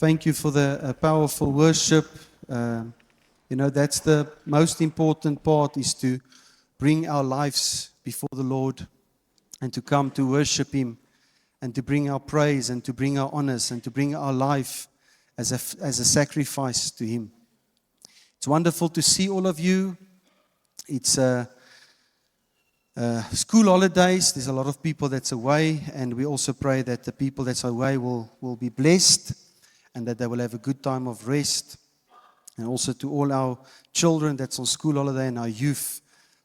Thank you for the powerful worship. That's the most important part, is to bring our lives before the Lord and to come to worship Him and to bring our praise and to bring our honors and to bring our life as a sacrifice to Him. It's wonderful to see all of you. It's school holidays. There's a lot of people that's away, and we also pray that the people that's away will be blessed and that they will have a good time of rest. And also to all our children that's on school holiday and our youth,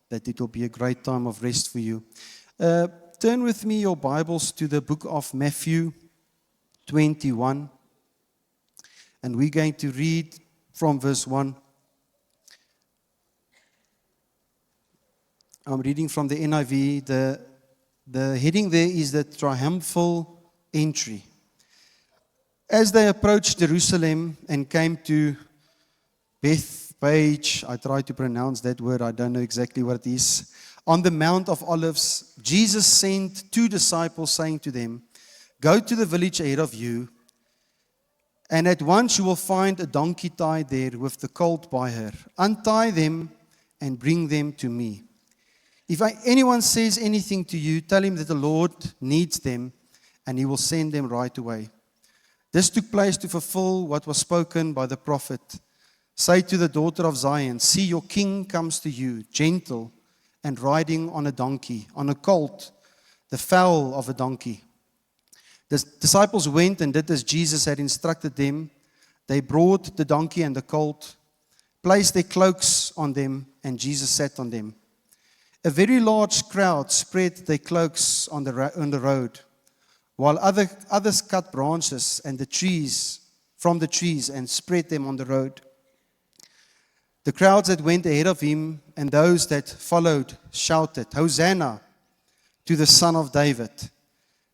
that it will be a great time of rest for you. Turn with me your Bibles to the book of Matthew 21. And we're going to read from verse 1. I'm reading from the NIV. The heading there is the triumphal entry. As they approached Jerusalem and came to Bethphage, I try to pronounce that word, I don't know exactly what it is. On the Mount of Olives, Jesus sent 2 disciples, saying to them, "Go to the village ahead of you, and at once you will find a donkey tied there with the colt by her. Untie them and bring them to me. If anyone says anything to you, tell him that the Lord needs them, and He will send them right away." This took place to fulfill what was spoken by the prophet. "Say to the daughter of Zion, see, your king comes to you, gentle and riding on a donkey, on a colt, the foal of a donkey." The disciples went and did as Jesus had instructed them. They brought the donkey and the colt, placed their cloaks on them, and Jesus sat on them. A very large crowd spread their cloaks on the road, while others cut branches and the trees from the trees and spread them on the road. The crowds that went ahead of Him and those that followed shouted, "Hosanna to the Son of David.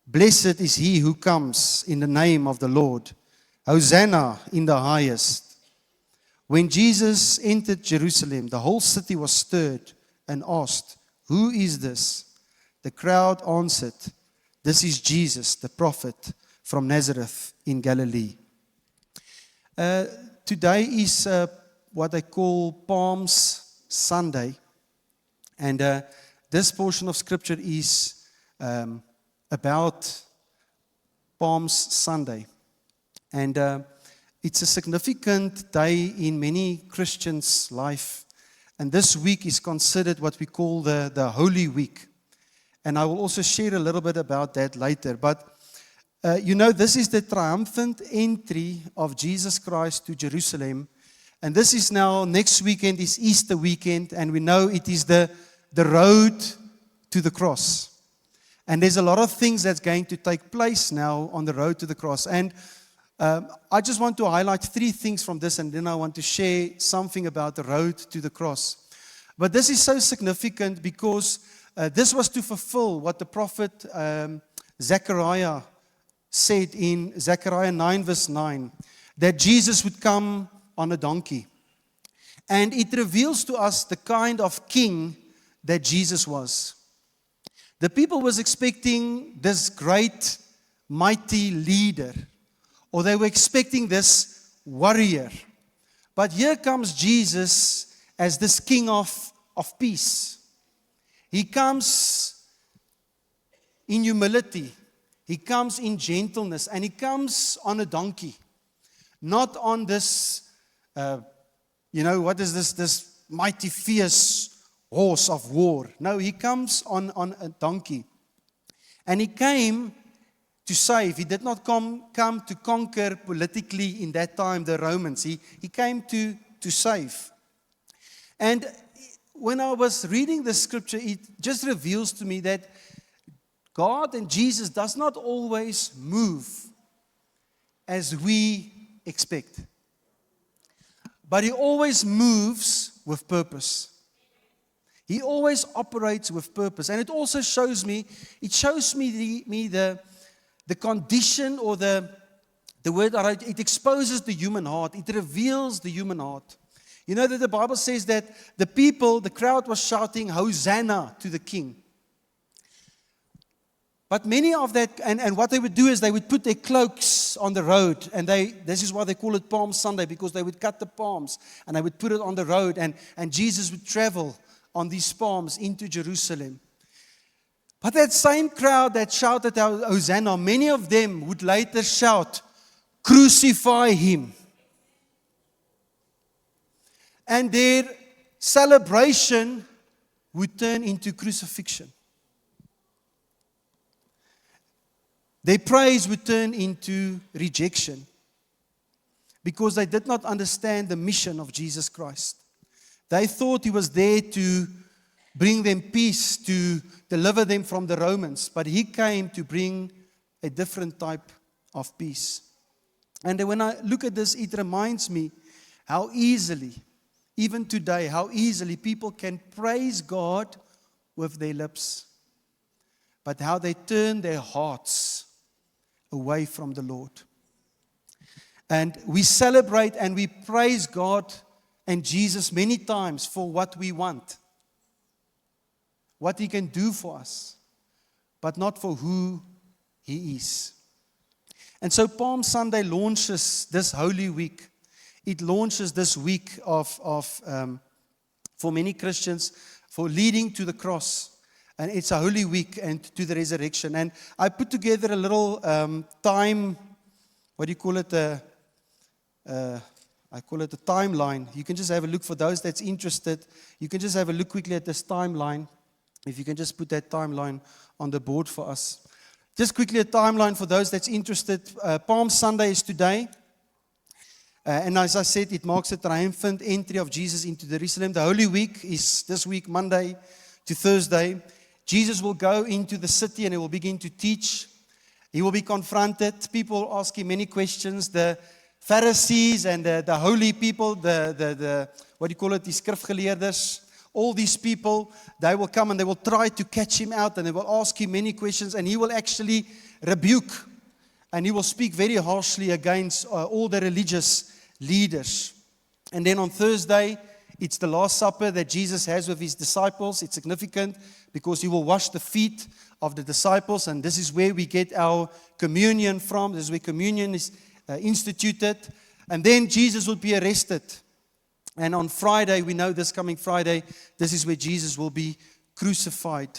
Blessed is He who comes in the name of the Lord. Hosanna in the highest." When Jesus entered Jerusalem, the whole city was stirred and asked, "Who is this?" The crowd answered, "This is Jesus, the prophet from Nazareth in Galilee." Today is what I call Palms Sunday. And this portion of scripture is about Palms Sunday. And it's a significant day in many Christians' life. And this week is considered what we call the Holy Week. And I will also share a little bit about that later. But this is the triumphant entry of Jesus Christ to Jerusalem. And this is now, next weekend is Easter weekend, and we know it is the road to the cross. And there's a lot of things that's going to take place now on the road to the cross. And I just want to highlight 3 things from this, and then I want to share something about the road to the cross. But this is so significant because this was to fulfill what the prophet Zechariah said in Zechariah 9 verse 9, that Jesus would come on a donkey. And it reveals to us the kind of king that Jesus was. The people was expecting this great, mighty leader, or they were expecting this warrior. But here comes Jesus as this king of peace. He comes in humility. He comes in gentleness. And He comes on a donkey. Not on this, what is this mighty, fierce horse of war. No, He comes on a donkey. And He came to save. He did not come to conquer politically in that time, the Romans. He came to save. And when I was reading the scripture, it just reveals to me that God and Jesus does not always move as we expect. But He always moves with purpose. He always operates with purpose. And it also shows me the condition, or the word, it exposes the human heart. It reveals the human heart. You know that the Bible says that the crowd was shouting, "Hosanna to the King." But many of that, and what they would do is they would put their cloaks on the road, and this is why they call it Palm Sunday, because they would cut the palms and they would put it on the road, and Jesus would travel on these palms into Jerusalem. But that same crowd that shouted out Hosanna, many of them would later shout, crucify him. And their celebration would turn into crucifixion. Their praise would turn into rejection because they did not understand the mission of Jesus Christ. They thought he was there to bring them peace, to deliver them from the Romans, but he came to bring a different type of peace. And when I look at this, it reminds me how easily, even today, how easily people can praise God with their lips, but how they turn their hearts away from the Lord. And we celebrate and we praise God and Jesus many times for what we want, what he can do for us, but not for who he is. And so Palm Sunday launches this Holy Week. It launches this week for many Christians, for leading to the cross. And it's a Holy Week and to the resurrection. And I put together a little time, what do you call it? I call it a timeline. You can just have a look for those that's interested. You can just have a look quickly at this timeline. If you can just put that timeline on the board for us. Just quickly a timeline for those that's interested. Palm Sunday is today. And as I said, it marks the triumphant entry of Jesus into Jerusalem. The Holy Week is this week, Monday to Thursday. Jesus will go into the city and he will begin to teach. He will be confronted. People will ask him many questions. The Pharisees and the holy people, the what do you call it, the skrifgeleerders, all these people, they will come and they will try to catch him out and they will ask him many questions and he will actually rebuke and he will speak very harshly against all the religious leaders. And then on Thursday, it's the Last Supper that Jesus has with his disciples. It's significant because he will wash the feet of the disciples, and this is where we get our communion from. This is where communion is instituted. And then Jesus will be arrested. And on Friday, we know this coming Friday, this is where Jesus will be crucified.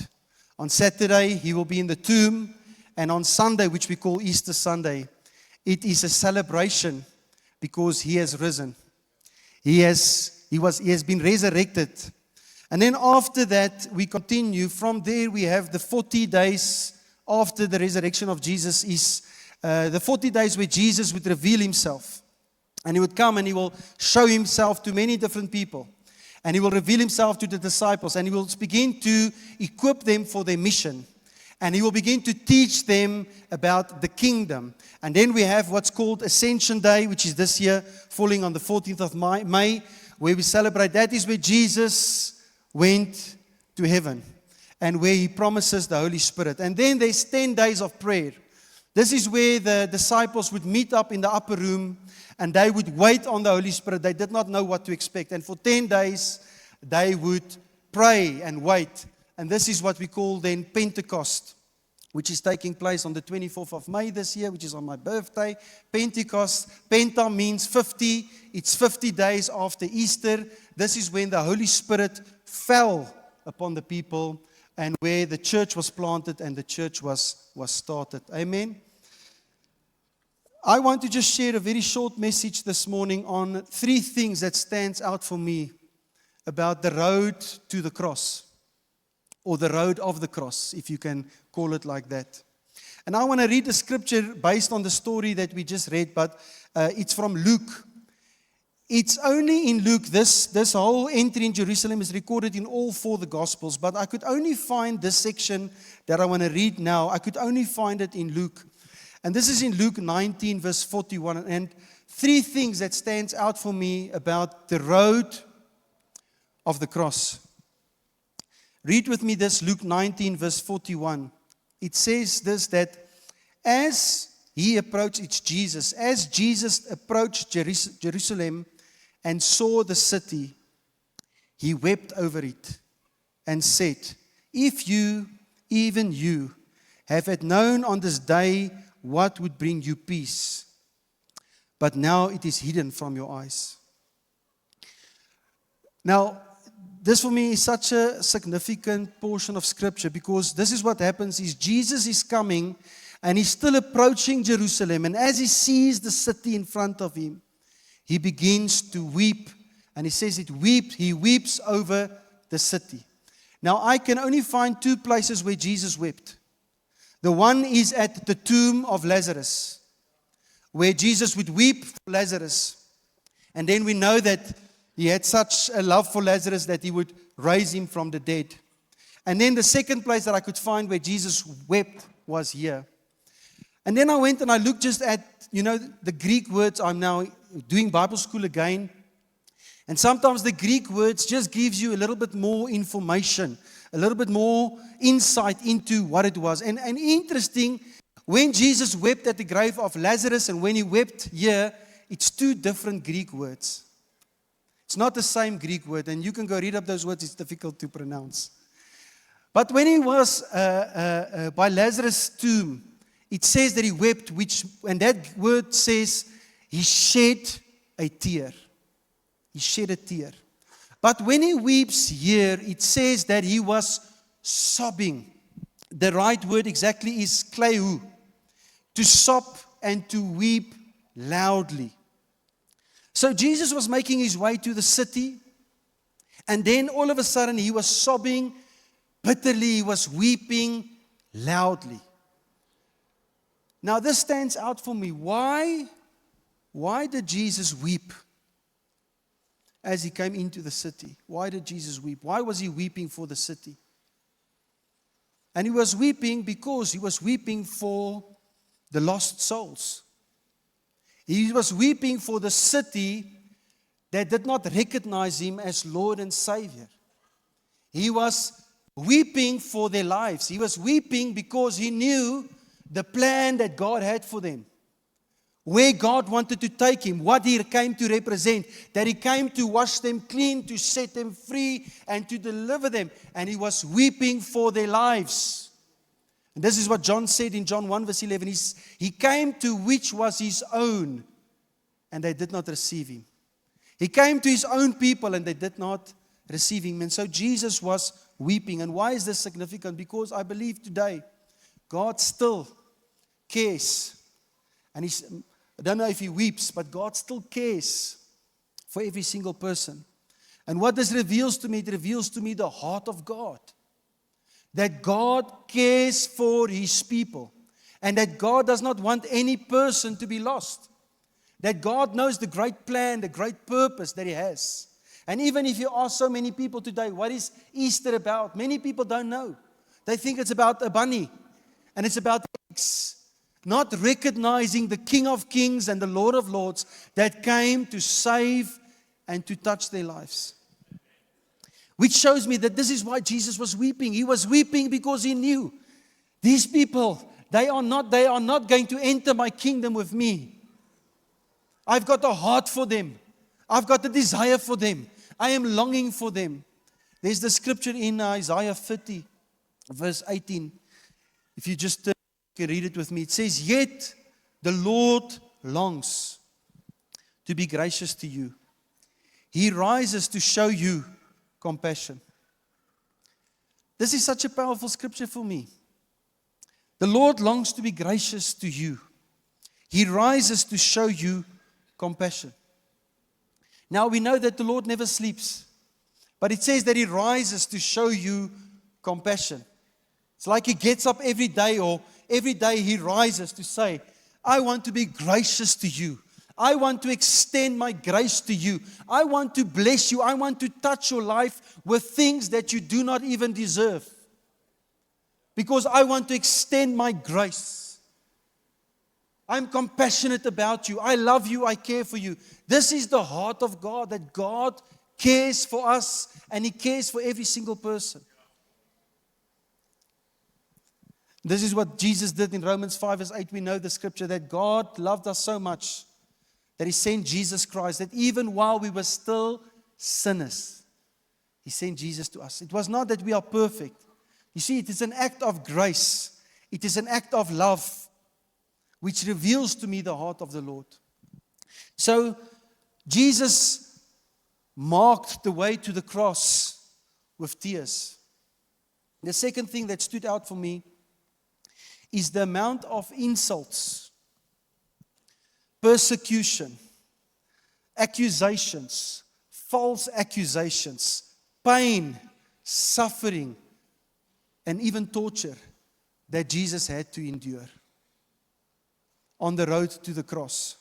On Saturday, he will be in the tomb. And on Sunday, which we call Easter Sunday, it is a celebration because he has risen. He has been resurrected. And then after that, we continue. From there, we have the 40 days after the resurrection of Jesus is the 40 days where Jesus would reveal himself. And he would come and he will show himself to many different people. And he will reveal himself to the disciples. And he will begin to equip them for their mission. And he will begin to teach them about the kingdom. And then we have what's called Ascension Day, which is this year, falling on the 14th of May, where we celebrate. That is where Jesus went to heaven and where he promises the Holy Spirit. And then there's 10 days of prayer. This is where the disciples would meet up in the upper room and they would wait on the Holy Spirit. They did not know what to expect. And for 10 days, they would pray and wait. And this is what we call then Pentecost, which is taking place on the 24th of May this year, which is on my birthday. Pentecost, Penta means 50. It's 50 days after Easter. This is when the Holy Spirit fell upon the people and where the church was planted and the church was started. Amen. I want to just share a very short message this morning on 3 things that stands out for me about the road to the cross, or the road of the cross, if you can call it like that. And I want to read the scripture based on the story that we just read, but it's from Luke. It's only in Luke, this whole entry in Jerusalem is recorded in all 4 the Gospels, but I could only find this section that I want to read now. I could only find it in Luke. And this is in Luke 19, verse 41. And 3 things that stands out for me about the road of the cross. Read with me this, Luke 19, verse 41. It says this, that as he approached, it's Jesus, as Jesus approached Jerusalem and saw the city, he wept over it and said, if you, even you, have had known on this day what would bring you peace. But now it is hidden from your eyes. Now, this for me is such a significant portion of Scripture, because this is what happens is Jesus is coming and he's still approaching Jerusalem. And as he sees the city in front of him, he begins to weep. And he says he weeps over the city. Now, I can only find two places where Jesus wept. The one is at the tomb of Lazarus, where Jesus would weep for Lazarus. And then we know that he had such a love for Lazarus that he would raise him from the dead. And then the second place that I could find where Jesus wept was here. And then I went and I looked just at, the Greek words. I'm now doing Bible school again. And sometimes the Greek words just gives you a little bit more information, a little bit more insight into what it was. And interesting, when Jesus wept at the grave of Lazarus and when he wept here, it's two different Greek words. It's not the same Greek word, and you can go read up those words. It's difficult to pronounce. But when he was by Lazarus' tomb, it says that he wept, and that word says he shed a tear. He shed a tear. But when he weeps here, it says that he was sobbing. The right word exactly is kleu, to sob and to weep loudly. So Jesus was making his way to the city, and then all of a sudden he was sobbing bitterly, he was weeping loudly. Now this stands out for me. Why did Jesus weep as he came into the city? Why did Jesus weep? Why was he weeping for the city? And he was weeping because he was weeping for the lost souls. He was weeping for the city that did not recognize him as Lord and Savior. He was weeping for their lives. He was weeping because he knew the plan that God had for them. Where God wanted to take him, what he came to represent, that he came to wash them clean, to set them free, and to deliver them. And he was weeping for their lives. And this is what John said in John 1 verse 11. He came to which was his own, and they did not receive him. He came to his own people, and they did not receive him. And so Jesus was weeping. And why is this significant? Because I believe today, God still cares. And I don't know if he weeps, but God still cares for every single person. And what this reveals to me, it reveals to me the heart of God. That God cares for his people. And that God does not want any person to be lost. That God knows the great plan, the great purpose that he has. And even if you ask so many people today, what is Easter about? Many people don't know. They think it's about a bunny. And it's about eggs. Not recognizing the King of Kings and the Lord of Lords that came to save and to touch their lives. Which shows me that this is why Jesus was weeping. He was weeping because he knew these people, they are not going to enter my kingdom with me. I've got a heart for them. I've got a desire for them. I am longing for them. There's the scripture in Isaiah 50, verse 18. If you just can read it with me. It says, "Yet the Lord longs to be gracious to you. He rises to show you compassion." This is such a powerful scripture for me. The Lord longs to be gracious to you. He rises to show you compassion. Now we know that the Lord never sleeps, but it says that he rises to show you compassion. It's like he gets up every day, or every day he rises to say, I want to be gracious to you. I want to extend my grace to you. I want to bless you. I want to touch your life with things that you do not even deserve. Because I want to extend my grace. I'm compassionate about you. I love you. I care for you. This is the heart of God, that God cares for us and he cares for every single person. This is what Jesus did in Romans 5 verse 8. We know the scripture that God loved us so much that he sent Jesus Christ, that even while we were still sinners, he sent Jesus to us. It was not that we are perfect. You see, it is an act of grace. It is an act of love which reveals to me the heart of the Lord. So Jesus marked the way to the cross with tears. The second thing that stood out for me is the amount of insults, persecution, accusations, false accusations, pain, suffering, and even torture that Jesus had to endure on the road to the cross.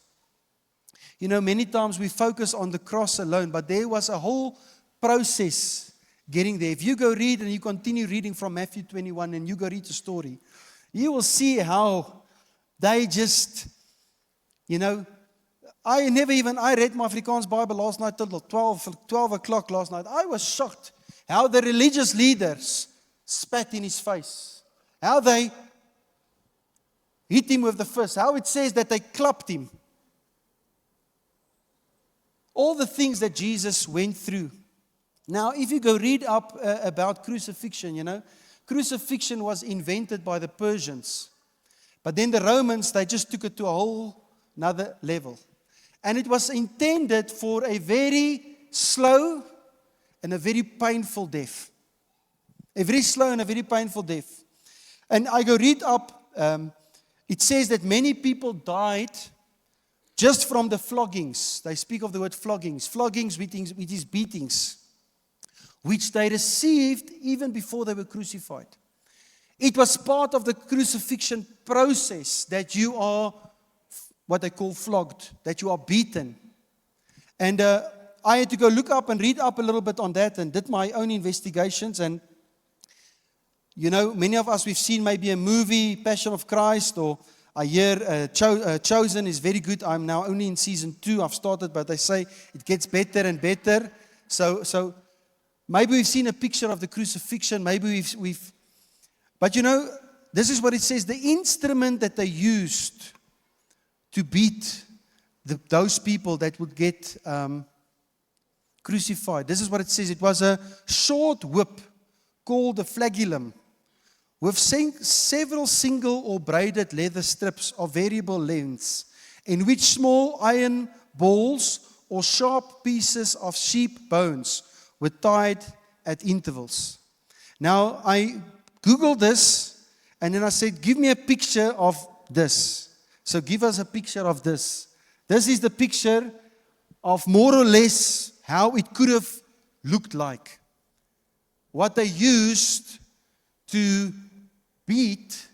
You know, many times we focus on the cross alone, but there was a whole process getting there. If you go read and you continue reading from Matthew 21 and you go read the story, you will see how they just, you know, I read my Afrikaans Bible last night till 12 o'clock last night. I was shocked how the religious leaders spat in his face, how they hit him with the fist, how it says that they clapped him. All the things that Jesus went through. Now, if you go read up about crucifixion, you know, crucifixion was invented by the Persians. But then the Romans, they just took it to a whole another level. And it was intended for a very slow and a very painful death. A very slow and a very painful death. And I go read up, it says that many people died just from the floggings. They speak of the word floggings. Floggings, which is beatings, which they received even before they were crucified. It was part of the crucifixion process that you are what they call flogged, that you are beaten. And I had to go look up and read up a little bit on that and did my own investigations. And, you know, many of us, we've seen maybe a movie, Passion of Christ, or I hear Chosen is very good. I'm now only in season 2. I've started, but they say it gets better and better. So maybe we've seen a picture of the crucifixion. Maybe but you know, this is what it says. The instrument that they used to beat those people that would get crucified. This is what it says. It was a short whip called a flagellum with several single or braided leather strips of variable lengths in which small iron balls or sharp pieces of sheep bones were tied at intervals. Now, I Googled this and then I said, give me a picture of this. So give us a picture of this. This is the picture of more or less how it could have looked like. What they used to beat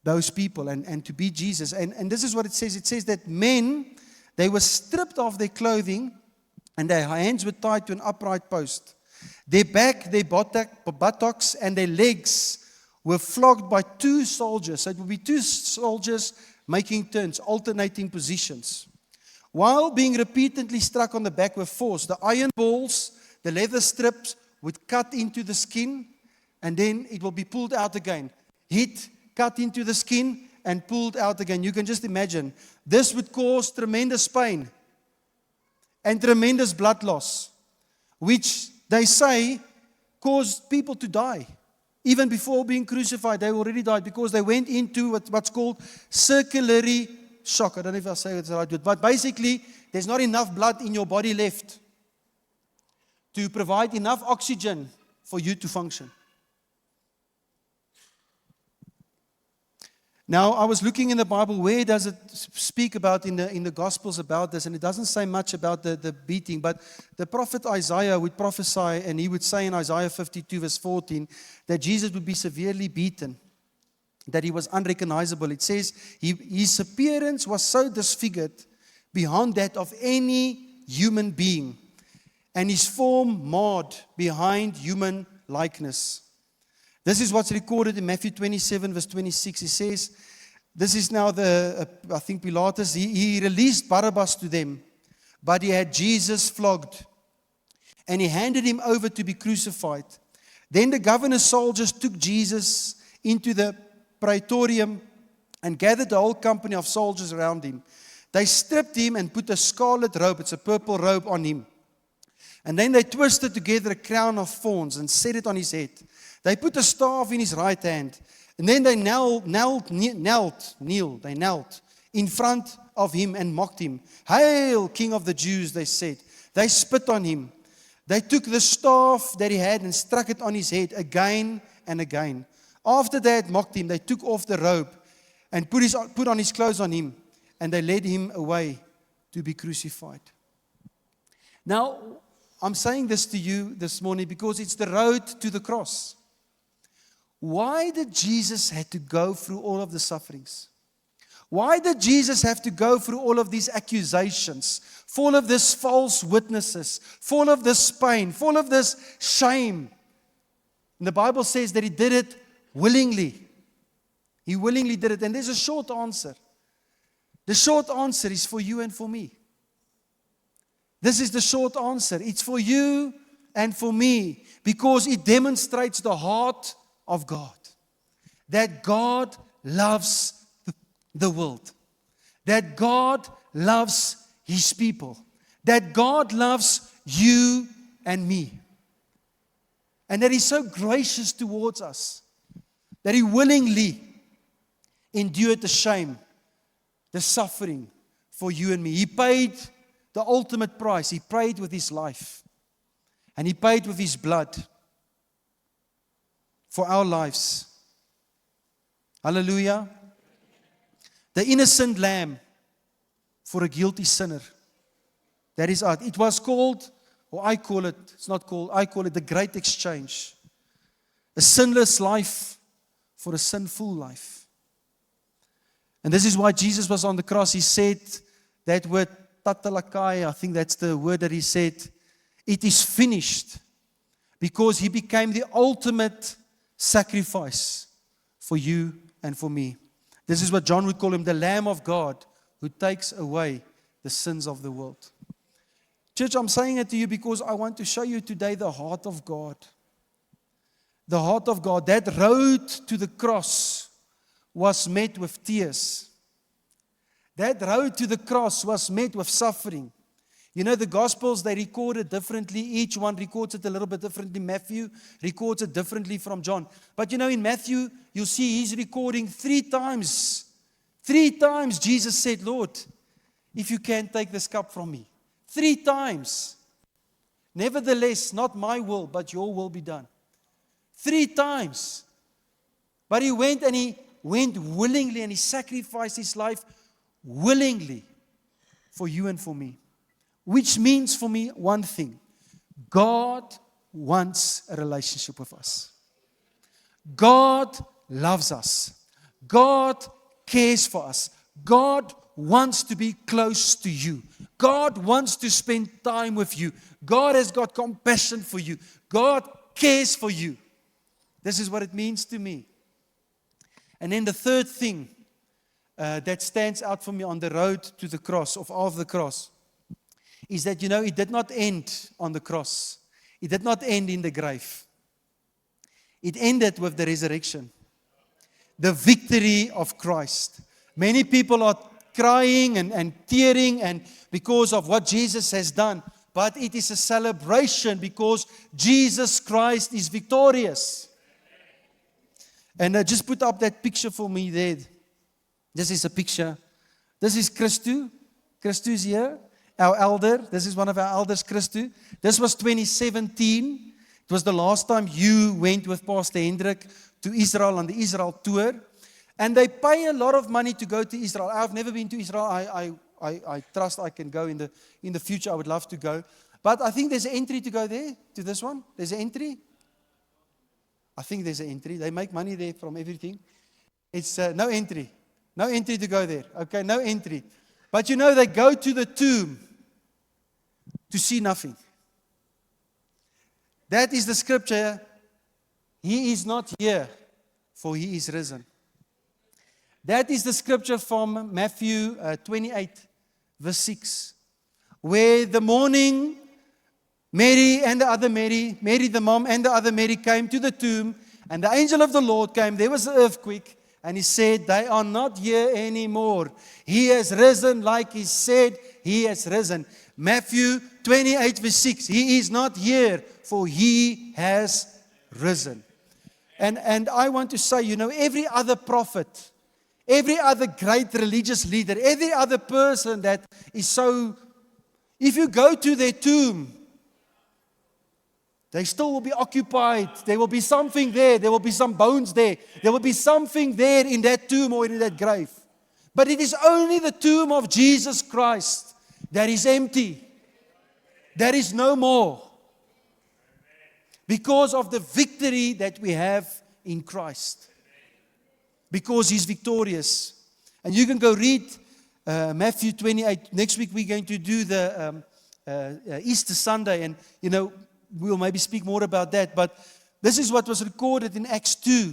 those people and to beat Jesus. And this is what it says. It says that men, they were stripped of their clothing and their hands were tied to an upright post. Their back, their buttocks, and their legs were flogged by 2 soldiers. So it would be 2 soldiers making turns, alternating positions. While being repeatedly struck on the back with force, the iron balls, the leather strips would cut into the skin, and then it will be pulled out again. Hit, cut into the skin, and pulled out again. You can just imagine. This would cause tremendous pain and tremendous blood loss, which they say caused people to die. Even before being crucified, they already died because they went into what's called circulatory shock. I don't know if I say it's the right word, but basically, there's not enough blood in your body left to provide enough oxygen for you to function. Now, I was looking in the Bible, where does it speak about in the Gospels about this? And it doesn't say much about the beating, but the prophet Isaiah would prophesy, and he would say in Isaiah 52 verse 14, that Jesus would be severely beaten, that he was unrecognizable. It says, his appearance was so disfigured beyond that of any human being, and his form marred behind human likeness. This is what's recorded in Matthew 27 verse 26. He says, this is now I think Pilatus, he released Barabbas to them, but he had Jesus flogged, and he handed him over to be crucified. Then the governor's soldiers took Jesus into the praetorium and gathered the whole company of soldiers around him. They stripped him and put a scarlet robe, it's a purple robe, on him. And then they twisted together a crown of thorns and set it on his head. They put a staff in his right hand. And then they knelt in front of him and mocked him. Hail, King of the Jews, they said. They spit on him. They took the staff that he had and struck it on his head again and again. After they had mocked him, they took off the robe and put on his clothes on him. And they led him away to be crucified. Now, I'm saying this to you this morning because it's the road to the cross. Why did Jesus have to go through all of the sufferings? Why did Jesus have to go through all of these accusations, full of this false witnesses, full of this pain, full of this shame? And the Bible says that he did it willingly. He willingly did it. And there's a short answer. The short answer is for you and for me. This is the short answer. It's for you and for me because it demonstrates the heart of God. That God loves the world. That God loves His people. That God loves you and me. And that He's so gracious towards us. That He willingly endured the shame, the suffering for you and me. He paid the ultimate price. He paid with His life. And He paid with His blood for our lives. Hallelujah. The innocent lamb for a guilty sinner. That is art. It was called, or I call it, it's not called, I call it the great exchange. A sinless life for a sinful life. And this is why Jesus was on the cross. He said that word, tatalakai, I think that's the word that He said, it is finished. Because He became the ultimate sacrifice for you and for me. This is what John would call Him, the Lamb of God who takes away the sins of the world. Church, I'm saying it to you because I want to show you today the heart of God. The heart of God. That road to the cross was met with tears. That road to the cross was met with suffering. You know, the Gospels, they record it differently. Each one records it a little bit differently. Matthew records it differently from John. But you know, in Matthew, you'll see he's recording 3 times. 3 times Jesus said, Lord, if you can take this cup from me. 3 times. Nevertheless, not my will, but your will be done. 3 times. But He went and He went willingly and He sacrificed His life willingly for you and for me. Which means for me one thing. God wants a relationship with us. God loves us. God cares for us. God wants to be close to you. God wants to spend time with you. God has got compassion for you. God cares for you. This is what it means to me. And then the third thing that stands out for me on the road to the cross, of the cross, is that, you know, it did not end on the cross. It did not end in the grave. It ended with the resurrection. The victory of Christ. Many people are crying and tearing and because of what Jesus has done. But it is a celebration because Jesus Christ is victorious. And just put up that picture for me there. This is a picture. This is Christu. Christu's here. Our elder, this is one of our elders, Christu. This was 2017. It was the last time you went with Pastor Hendrik to Israel on the Israel tour. And they pay a lot of money to go to Israel. I've never been to Israel. I trust I can go in the future. I would love to go. But I think there's an entry to go there, to this one. There's an entry. I think there's an entry. They make money there from everything. It's no entry. No entry to go there. Okay, no entry. But you know, they go to the tomb to see nothing. That is the scripture. He is not here, for He is risen. That is the scripture from Matthew 28, verse 6, where the morning, Mary and the other Mary, Mary the mom and the other Mary came to the tomb, and the angel of the Lord came. There was an earthquake, and he said, they are not here anymore. He has risen like He said He has risen. Matthew 28 verse 6. He is not here, for He has risen. And I want to say, every other prophet, every other great religious leader, every other person that is so, if you go to their tomb, they still will be occupied. There will be something there. There will be some bones there. There will be something there in that tomb or in that grave. But it is only the tomb of Jesus Christ that is empty. There is no more. Because of the victory that we have in Christ. Because He's victorious. And you can go read Matthew 28. Next week we're going to do the Easter Sunday. And, we'll maybe speak more about that. But this is what was recorded in Acts 2,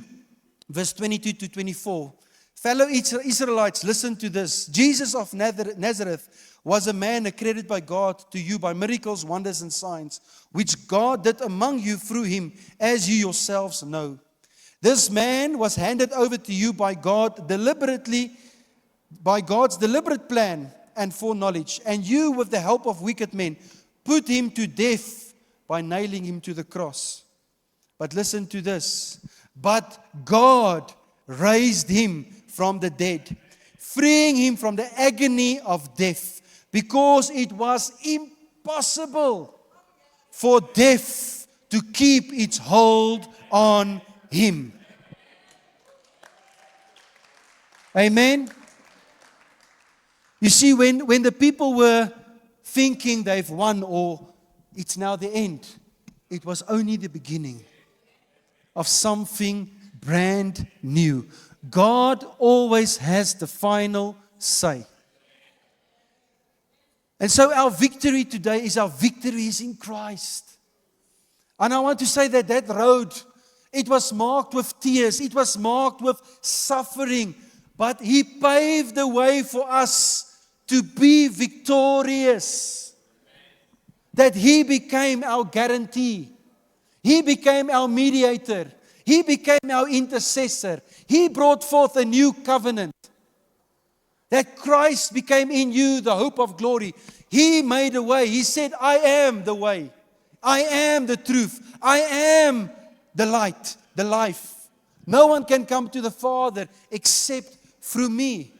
verse 22 to 24. Fellow Israelites, listen to this. Jesus of Nazareth was a man accredited by God to you by miracles, wonders, and signs, which God did among you through Him, as you yourselves know. This man was handed over to you by God's deliberate plan and foreknowledge, and you, with the help of wicked men, put Him to death by nailing Him to the cross. But listen to this. But God raised Him from the dead, freeing Him from the agony of death, because it was impossible for death to keep its hold on Him. Amen. You see, when the people were thinking they've won or it's now the end, it was only the beginning of something brand new. God always has the final say. And so our victory today is our victory is in Christ. And I want to say that road, it was marked with tears, it was marked with suffering, but He paved the way for us to be victorious. That He became our guarantee. He became our mediator. He became our intercessor. He brought forth a new covenant. That Christ became in you the hope of glory. He made a way. He said, I am the way. I am the truth. I am the light, the life. No one can come to the Father except through me.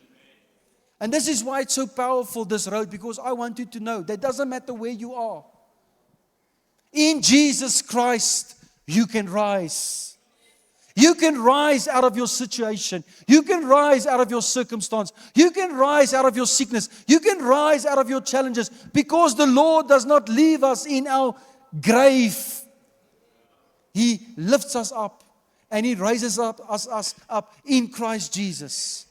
And this is why it's so powerful, this road, because I want you to know that doesn't matter where you are. In Jesus Christ, you can rise. You can rise out of your situation. You can rise out of your circumstance. You can rise out of your sickness. You can rise out of your challenges, because the Lord does not leave us in our grave. He lifts us up and He raises us up in Christ Jesus.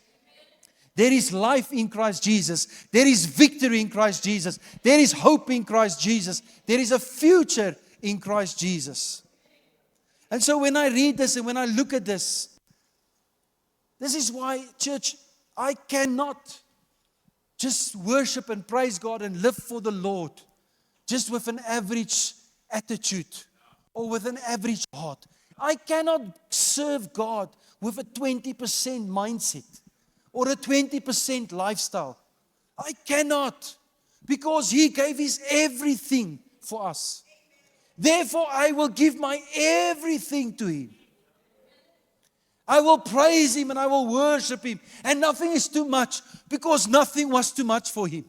There is life in Christ Jesus. There is victory in Christ Jesus. There is hope in Christ Jesus. There is a future in Christ Jesus. And so when I read this and when I look at this is why, church, I cannot just worship and praise God and live for the Lord just with an average attitude or with an average heart. I cannot serve God with a 20% mindset. Or a 20% lifestyle. I cannot. Because He gave His everything for us. Therefore, I will give my everything to Him. I will praise Him and I will worship Him. And nothing is too much, because nothing was too much for Him.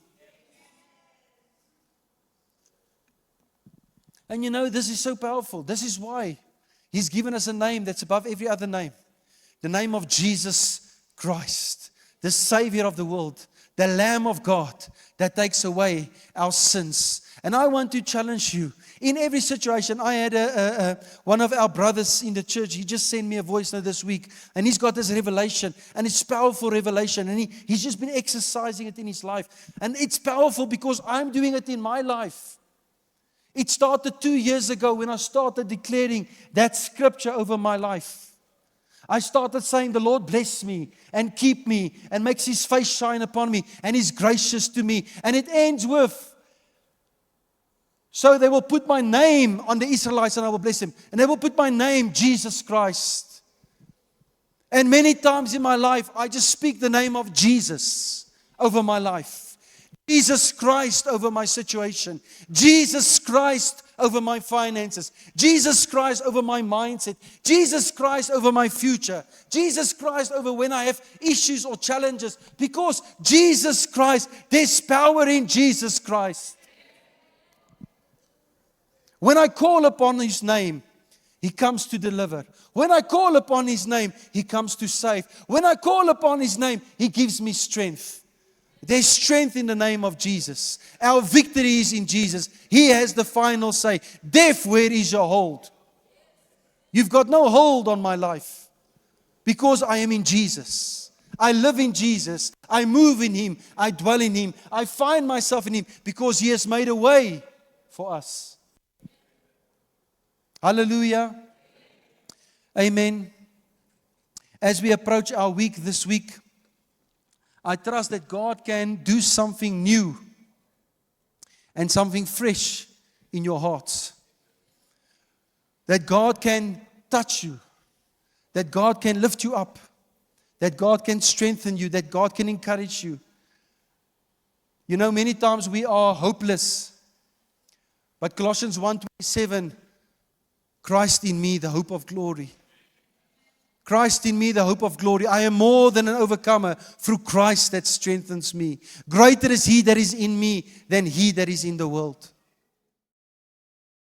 And this is so powerful. This is why He's given us a name that's above every other name. The name of Jesus Christ. The Savior of the world, the Lamb of God that takes away our sins. And I want to challenge you. In every situation, I had one of our brothers in the church, he just sent me a voice note this week, and he's got this revelation, and it's powerful revelation, and he's just been exercising it in his life. And it's powerful because I'm doing it in my life. It started 2 years ago when I started declaring that scripture over my life. I started saying, the Lord bless me and keep me and makes His face shine upon me and is gracious to me. And it ends with, so they will put my name on the Israelites and I will bless them. And they will put my name, Jesus Christ. And many times in my life, I just speak the name of Jesus over my life. Jesus Christ over my situation. Jesus Christ over my finances. Jesus Christ over my mindset. Jesus Christ over my future. Jesus Christ over when I have issues or challenges. Because Jesus Christ, there's power in Jesus Christ. When I call upon His name, He comes to deliver. When I call upon His name, He comes to save. When I call upon His name, He gives me strength. There's strength in the name of Jesus. Our victory is in Jesus. He has the final say. Death, where is your hold? You've got no hold on my life because I am in Jesus. I live in Jesus. I move in Him. I dwell in Him. I find myself in Him because He has made a way for us. Hallelujah. Amen. As we approach our week this week, I trust that God can do something new and something fresh in your hearts. That God can touch you. That God can lift you up. That God can strengthen you. That God can encourage you. You know, many times we are hopeless. But Colossians 1:27, Christ in me, the hope of glory. Christ in me, the hope of glory. I am more than an overcomer through Christ that strengthens me. Greater is He that is in me than he that is in the world.